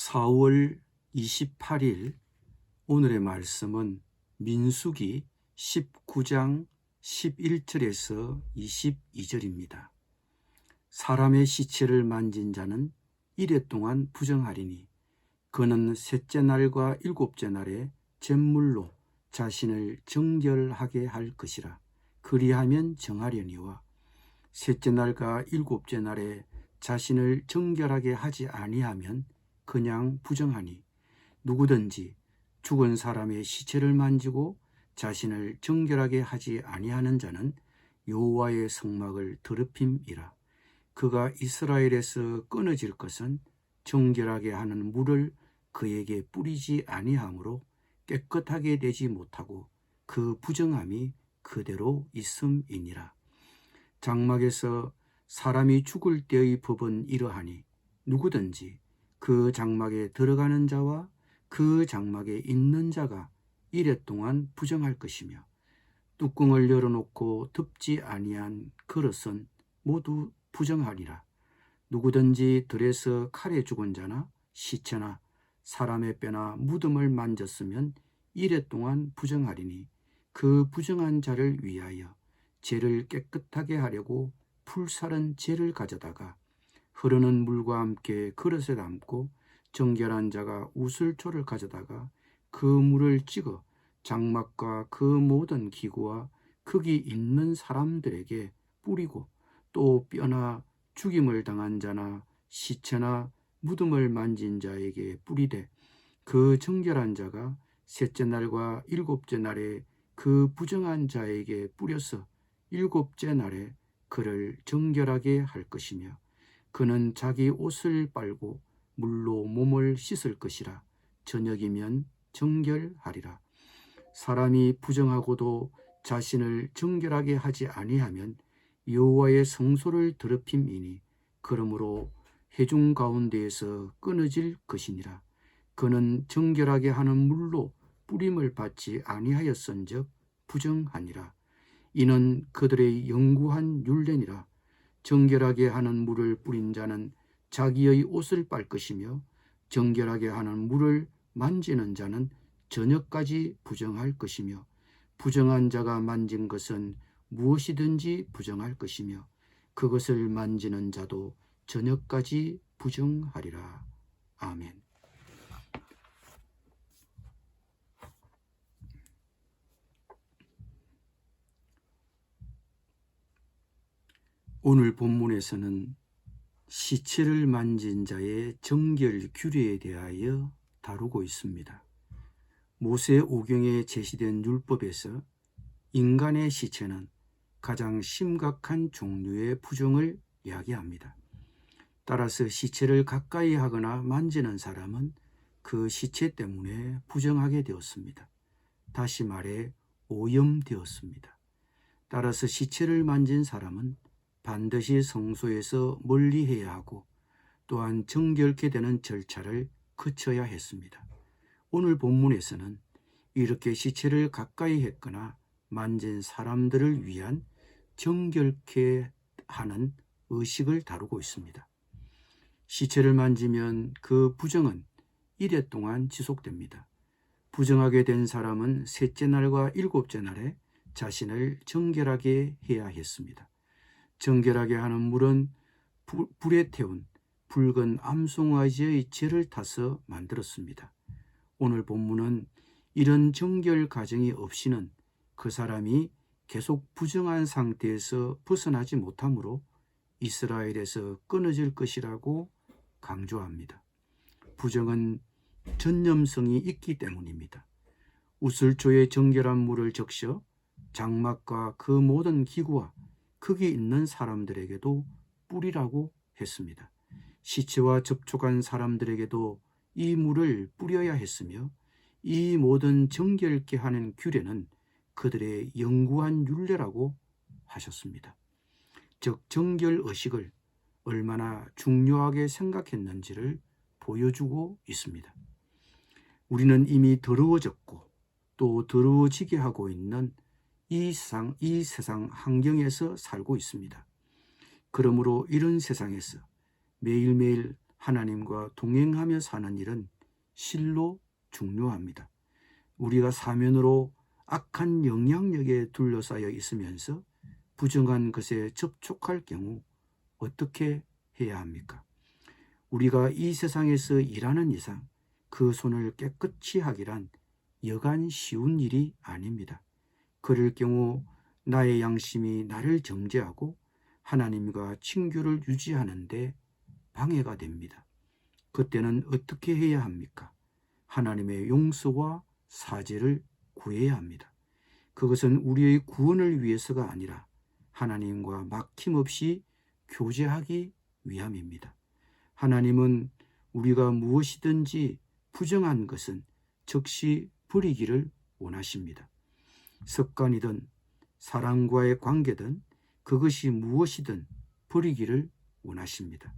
4월 28일 오늘의 말씀은 민수기 19장 11절에서 22절입니다. 사람의 시체를 만진 자는 이레 동안 부정하리니 그는 셋째 날과 일곱째 날에 잿물로 자신을 정결하게 할 것이라. 그리하면 정하려니와 셋째 날과 일곱째 날에 자신을 정결하게 하지 아니하면 그냥 부정하니 누구든지 죽은 사람의 시체를 만지고 자신을 정결하게 하지 아니하는 자는 여호와의 성막을 더럽힘이라. 그가 이스라엘에서 끊어질 것은 정결하게 하는 물을 그에게 뿌리지 아니하므로 깨끗하게 되지 못하고 그 부정함이 그대로 있음이니라. 장막에서 사람이 죽을 때의 법은 이러하니 누구든지 그 장막에 들어가는 자와 그 장막에 있는 자가 이레 동안 부정할 것이며 뚜껑을 열어놓고 덮지 아니한 그릇은 모두 부정하리라. 누구든지 들에서 칼에 죽은 자나 시체나 사람의 뼈나 무덤을 만졌으면 이레 동안 부정하리니 그 부정한 자를 위하여 죄를 깨끗하게 하려고 풀사른 재를 가져다가 흐르는 물과 함께 그릇에 담고 정결한 자가 우슬초를 가져다가 그 물을 찍어 장막과 그 모든 기구와 거기 있는 사람들에게 뿌리고 또 뼈나 죽임을 당한 자나 시체나 무덤을 만진 자에게 뿌리되 그 정결한 자가 셋째 날과 일곱째 날에 그 부정한 자에게 뿌려서 일곱째 날에 그를 정결하게 할 것이며 그는 자기 옷을 빨고 물로 몸을 씻을 것이라. 저녁이면 정결하리라. 사람이 부정하고도 자신을 정결하게 하지 아니하면 여호와의 성소를 더럽힘이니 그러므로 회중 가운데에서 끊어질 것이니라. 그는 정결하게 하는 물로 뿌림을 받지 아니하였은즉 부정하니라. 이는 그들의 영구한 율례니라. 정결하게 하는 물을 뿌린 자는 자기의 옷을 빨 것이며 정결하게 하는 물을 만지는 자는 저녁까지 부정할 것이며 부정한 자가 만진 것은 무엇이든지 부정할 것이며 그것을 만지는 자도 저녁까지 부정하리라. 아멘. 오늘 본문에서는 시체를 만진 자의 정결 규례에 대하여 다루고 있습니다. 모세 오경에 제시된 율법에서 인간의 시체는 가장 심각한 종류의 부정을 이야기합니다. 따라서 시체를 가까이 하거나 만지는 사람은 그 시체 때문에 부정하게 되었습니다. 다시 말해 오염되었습니다. 따라서 시체를 만진 사람은 반드시 성소에서 멀리해야 하고 또한 정결케 되는 절차를 거쳐야 했습니다. 오늘 본문에서는 이렇게 시체를 가까이 했거나 만진 사람들을 위한 정결케 하는 의식을 다루고 있습니다. 시체를 만지면 그 부정은 이레 동안 지속됩니다. 부정하게 된 사람은 셋째 날과 일곱째 날에 자신을 정결하게 해야 했습니다. 정결하게 하는 물은 불에 태운 붉은 암송아지의 재를 타서 만들었습니다. 오늘 본문은 이런 정결 과정이 없이는 그 사람이 계속 부정한 상태에서 벗어나지 못하므로 이스라엘에서 끊어질 것이라고 강조합니다. 부정은 전염성이 있기 때문입니다. 우슬초에 정결한 물을 적셔 장막과 그 모든 기구와 거기 있는 사람들에게도 뿌리라고 했습니다. 시체와 접촉한 사람들에게도 이 물을 뿌려야 했으며 이 모든 정결케 하는 규례는 그들의 영구한 율례라고 하셨습니다. 즉 정결 의식을 얼마나 중요하게 생각했는지를 보여주고 있습니다. 우리는 이미 더러워졌고 또 더러워지게 하고 있는 이 세상 환경에서 살고 있습니다. 그러므로 이런 세상에서 매일매일 하나님과 동행하며 사는 일은 실로 중요합니다. 우리가 사면으로 악한 영향력에 둘러싸여 있으면서 부정한 것에 접촉할 경우 어떻게 해야 합니까? 우리가 이 세상에서 일하는 이상 그 손을 깨끗이 하기란 여간 쉬운 일이 아닙니다. 그럴 경우 나의 양심이 나를 정죄하고 하나님과 친교를 유지하는 데 방해가 됩니다. 그때는 어떻게 해야 합니까? 하나님의 용서와 사죄를 구해야 합니다. 그것은 우리의 구원을 위해서가 아니라 하나님과 막힘없이 교제하기 위함입니다. 하나님은 우리가 무엇이든지 부정한 것은 즉시 버리기를 원하십니다. 습관이든 사랑과의 관계든 그것이 무엇이든 버리기를 원하십니다.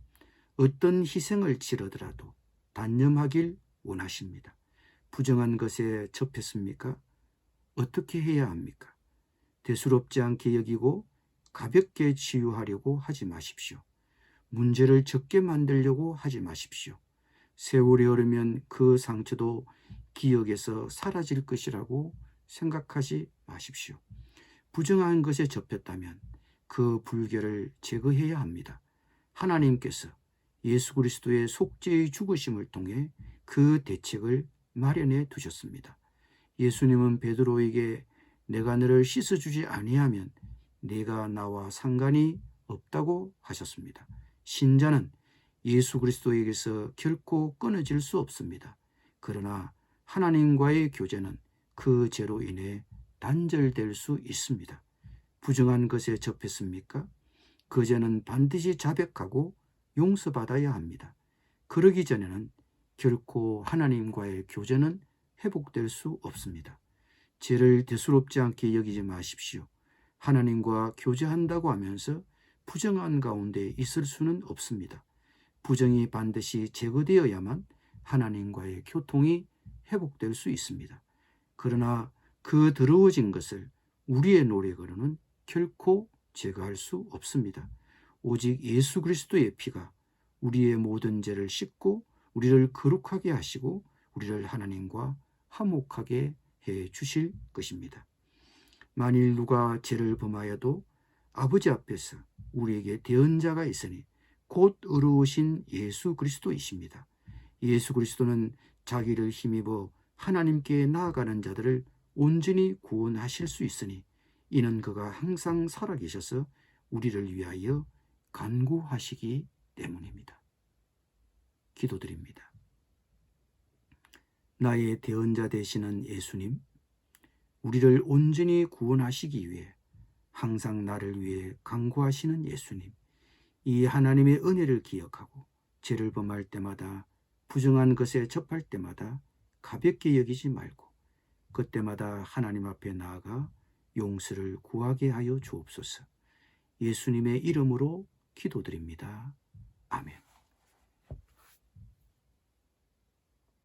어떤 희생을 치르더라도 단념하길 원하십니다. 부정한 것에 접했습니까? 어떻게 해야 합니까? 대수롭지 않게 여기고 가볍게 치유하려고 하지 마십시오. 문제를 적게 만들려고 하지 마십시오. 세월이 흐르면 그 상처도 기억에서 사라질 것이라고 생각하지 마십시오. 부정한 것에 접혔다면 그 불결을 제거해야 합니다. 하나님께서 예수 그리스도의 속죄의 죽으심을 통해 그 대책을 마련해 두셨습니다. 예수님은 베드로에게 내가 너를 씻어주지 아니하면 네가 나와 상관이 없다고 하셨습니다. 신자는 예수 그리스도에게서 결코 끊어질 수 없습니다. 그러나 하나님과의 교제는 그 죄로 인해 단절될 수 있습니다. 부정한 것에 접했습니까? 그 죄는 반드시 자백하고 용서받아야 합니다. 그러기 전에는 결코 하나님과의 교제는 회복될 수 없습니다. 죄를 대수롭지 않게 여기지 마십시오. 하나님과 교제한다고 하면서 부정한 가운데 있을 수는 없습니다. 부정이 반드시 제거되어야만 하나님과의 교통이 회복될 수 있습니다. 그러나 그 더러워진 것을 우리의 노력으로는 결코 제거할 수 없습니다. 오직 예수 그리스도의 피가 우리의 모든 죄를 씻고 우리를 거룩하게 하시고 우리를 하나님과 화목하게 해 주실 것입니다. 만일 누가 죄를 범하여도 아버지 앞에서 우리에게 대언자가 있으니 곧 의로우신 예수 그리스도이십니다. 예수 그리스도는 자기를 힘입어 하나님께 나아가는 자들을 온전히 구원하실 수 있으니 이는 그가 항상 살아계셔서 우리를 위하여 간구하시기 때문입니다. 기도드립니다. 나의 대언자 되시는 예수님, 우리를 온전히 구원하시기 위해 항상 나를 위해 간구하시는 예수님, 이 하나님의 은혜를 기억하고 죄를 범할 때마다 부정한 것에 접할 때마다 가볍게 여기지 말고 그때마다 하나님 앞에 나아가 용서를 구하게 하여 주옵소서. 예수님의 이름으로 기도드립니다. 아멘.